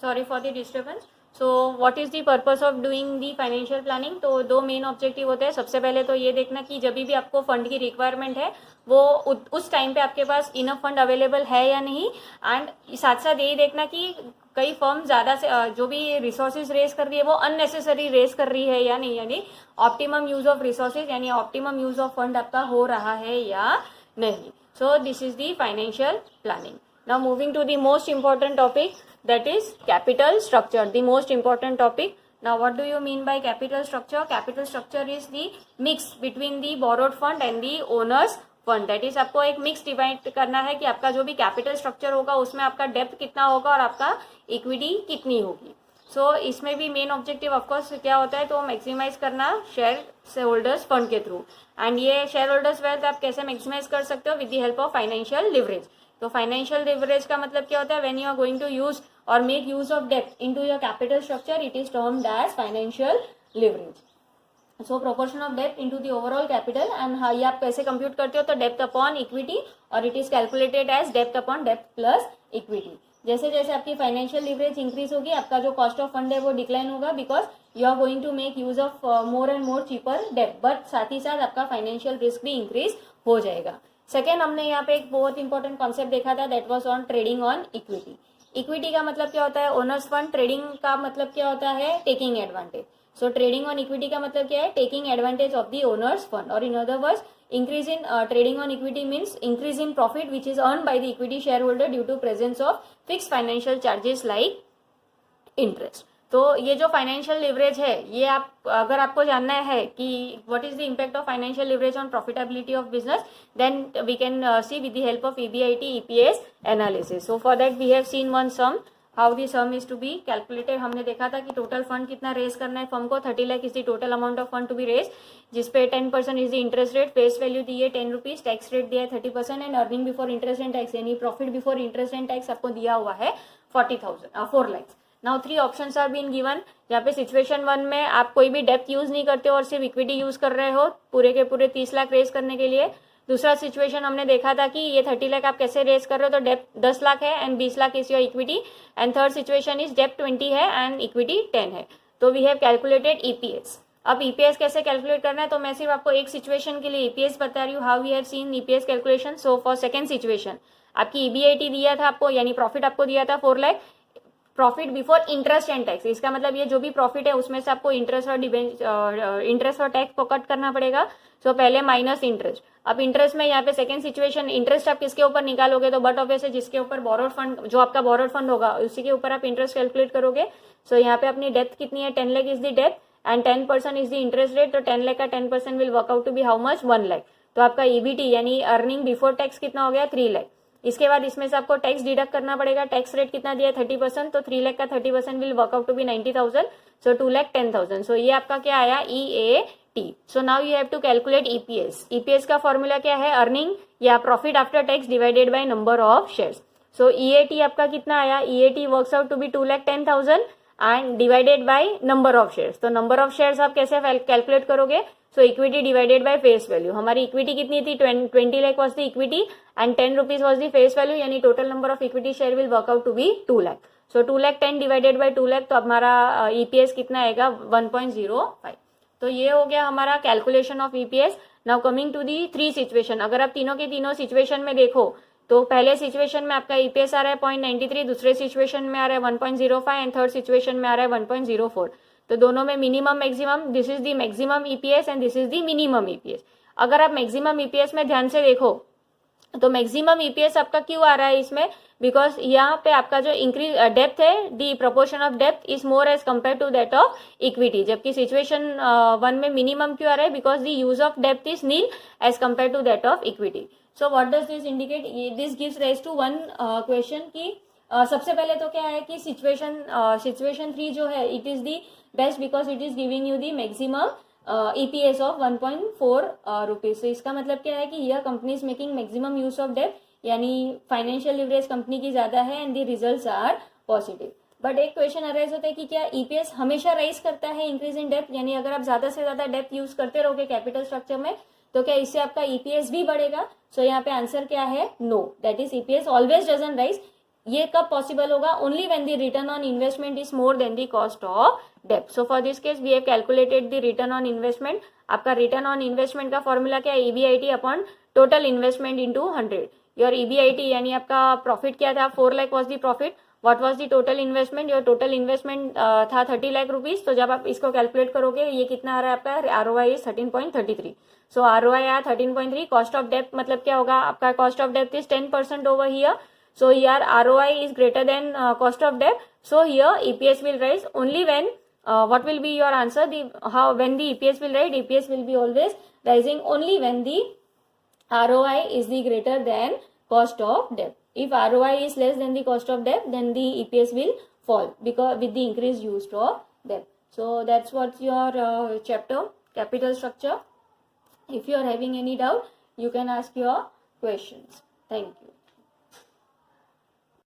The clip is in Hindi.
Sorry for the disturbance. So what is the purpose of doing the financial planning? तो दो मेन ऑब्जेक्टिव होते हैं। सबसे पहले तो ये देखना कि जब भी आपको फंड की रिक्वायरमेंट है वो उस टाइम पे आपके पास इनफ फंड अवेलेबल है या नहीं, एंड साथ साथ यही देखना कि कई फर्म ज़्यादा से जो भी रिसोर्सेज रेज कर रही है वो अननेसेसरी रेज कर रही है या नहीं, यानी ऑप्टिमम यूज ऑफ रिसोर्सेज यानी ऑप्टिमम यूज ऑफ फंड आपका हो रहा है या नहीं। So this is the financial planning. Now moving to the most important topic, that is capital structure, the most important topic. Now what do you mean by capital structure? Capital structure is the mix between the borrowed fund and the owners fund. that is आपको एक मिक्स डिवाइड करना है कि आपका जो भी कैपिटल स्ट्रक्चर होगा उसमें आपका डेप्थ कितना होगा और आपका इक्विटी कितनी होगी। सो इसमें भी मेन ऑब्जेक्टिव ऑफकोर्स क्या होता है, तो मैक्सिमाइज करना शेयर होल्डर्स फंड के थ्रू। एंड ये शेयर होल्डर्स वेल्थ आप कैसे मैक्सिमाइज कर सकते हो? With the help of financial leverage. तो फाइनेंशियल लिवरेज का मतलब क्या होता है? When you are going to use और make use of depth into your capital structure, it is termed as financial leverage. So proportion of depth into the overall capital, and ये आप कैसे कंप्यूट करते हो? तो डेप्थ अपॉन इक्विटी, और it is calculated as depth upon depth plus equity. जैसे जैसे आपकी फाइनेंशियल लिवरेज इंक्रीज होगी आपका जो कॉस्ट ऑफ फंड है वो डिक्लाइन होगा, because you are going to make use of more and more cheaper डेप्थ, बट साथ ही साथ आपका फाइनेंशियल रिस्क भी इंक्रीज हो जाएगा। सेकेंड, हमने यहाँ पे एक बहुत इंपॉर्टेंट कॉन्सेप्ट देखा था, that was on trading on equity. Equity का मतलब क्या होता है? Owner's fund. ट्रेडिंग का मतलब क्या होता है? Taking advantage. So trading on equity का मतलब क्या है? Taking advantage of the owners fund, और in other words increase in trading on equity means increase in profit which is earned by the equity shareholder due to presence of fixed financial charges like interest. तो ये जो फाइनेंशियल लिवरेज है, ये आप अगर आपको जानना है कि what is the impact of financial leverage on profitability of business, then we can see with the help of EBIT EPS analysis. So for that we have seen one sum, how the sum is to be calculated. हमने देखा था कि टोटल फंड कितना रेज करना है फर्म को, 30 lakh is the total amount of fund to be raise, जिसपे 10% is the interest rate, face value दी है 10 रुपीज, टैक्स रेट दिया है 30%, and earning before interest and tax यानी profit before interest and tax आपको दिया हुआ है 4 lakh. Now 3 options are been given. यहाँ पे सिचुएशन 1 में आप कोई भी डेप्थ यूज नहीं करते हो और सिर्फ इक्विटी यूज कर रहे हो पूरे के पूरे 30 लाख रेज करने के लिए। दूसरा सिचुएशन हमने देखा था कि ये 30 लाख आप कैसे रेज कर रहे हो, तो डेप्थ 10 लाख है and 20 lakh is your equity. And third situation is depth 20 है एंड इक्विटी 10 है। तो वी हैव कैलकुलेटेड EPS। अब EPS कैसे कैलकुलेट करना है, तो मैं सिर्फ आपको एक सिचुएशन के लिए EPS बता रही हूँ, how we have seen EPS calculation. So for second situation आपकी EBIT दिया था आपको, यानी प्रॉफिट आपको दिया था 4 lakh, profit before interest and tax. इसका मतलब ये जो भी प्रॉफिट है उसमें से आपको इंटरेस्ट और टैक्स को कट करना पड़ेगा। सो पहले माइनस इंटरेस्ट। अब इंटरेस्ट में यहाँ पे सेकंड सिचुएशन, इंटरेस्ट आप किसके ऊपर निकालोगे, तो बट ऑब्वियस है जिसके ऊपर बोरोड फंड, जो आपका बोरोड फंड होगा उसी के ऊपर आप इंटरेस्ट कैलकुलेट करोगे। सो यहाँ पे अपनी डेप्थ कितनी है, 10 lakh is the depth and 10% is the interest rate. तो 10 लाख का 10% will work out to be how much, 1 lakh. तो आपका EBT यानी अर्निंग बिफोर टैक्स कितना हो गया, 3 लाख। इसके बाद इसमें से आपको टैक्स डिडक्ट करना पड़ेगा। टैक्स रेट कितना दिया है, 30%, तो 3 लाख का 30% will work out to be 90,000, so 2,10,000। So ये आपका क्या आया, EAT। So now you have to calculate EPS। EPS का फॉर्मूला क्या है, अर्निंग या profit after tax divided by number of shares. So EAT आपका कितना आया, EAT works out to be 2,10,000 and divided by number of shares. तो नंबर ऑफ शेयर्स आप कैसे कैलकुलेट करोगे, so equity divided by face value. हमारी इक्विटी कितनी थी, 20 lakh was the equity and 10 rupees was the face value, यानी total number of equity share will work out to be 2 lakh. So 2 lakh 10 divided by 2 lakh, तो हमारा EPS कितना आएगा, 1.05। तो ये हो गया हमारा calculation of EPS। Now coming to the 3 सिचुएशन। अगर आप तीनों के तीनों सिचुएशन में देखो तो पहले सिचुएशन में आपका EPS आ रहा है 0.93, दूसरे सिचुएशन में आ रहा है 1.05 एंड थर्ड सिचुएशन में आ रहा है 1.04। तो दोनों में minimum maximum, this is the maximum EPS and this is the minimum EPS। अगर आप मैक्सिमम EPS में ध्यान से देखो तो मैक्सिमम EPS आपका क्यों आ रहा है इसमें, बिकॉज यहाँ पे आपका जो इंक्रीज डेप्थ है, दी प्रोपोर्शन ऑफ डेप्थ is more as compare to that of equity. जबकि सिचुएशन 1 में मिनिमम क्यों आ रहा है, बिकॉज दी यूज ऑफ डेप्थ is nil as compare to that of equity. So what does this indicate, this gives rise to one question की सबसे पहले तो क्या है कि सिचुएशन 3 जो है it is the best because it is giving you the maximum EPS of 1.4 rupees. तो इसका मतलब क्या है कि यह company is making maximum use of depth, यानी फाइनेंशियल लिवरेज कंपनी की ज्यादा है and the results are positive. But एक क्वेश्चन अराइज होता है कि क्या EPS हमेशा राइज करता है इंक्रीज इन डेप्थ, यानी अगर आप ज्यादा से ज्यादा डेप्थ यूज करते रहोगे कैपिटल स्ट्रक्चर में तो क्या इससे आपका EPS भी बढ़ेगा। सो यहाँ पे आंसर क्या है, no, that is EPS always doesn't rise. ये कब पॉसिबल होगा? Only when the return on investment is more than the cost of debt. So for this case we have calculated the return on investment. आपका रिटर्न ऑन इन्वेस्टमेंट का फॉर्मूला क्या है? EBIT upon total investment into 100. Your EBIT यानी आपका प्रॉफिट क्या था? 4 lakh was the profit. What was the total investment? Your total investment था 30 लाख रुपीज. तो जब आप इसको कैलकुलेट करोगे ये कितना आ रहा है आपका? ROI is 13.33. सो ROI आया 13.3. कॉस्ट ऑफ डेट मतलब क्या होगा? आपका cost of debt is 10% over here. So here ROI is greater than cost of debt. So here EPS will rise only when what will be your answer? When the EPS will rise? EPS will be always rising only when the ROI is the greater than cost of debt. If ROI is less than the cost of debt, then the EPS will fall because with the increased use of debt. So that's what's your chapter capital structure. If you are having any doubt, you can ask your questions. Thank you.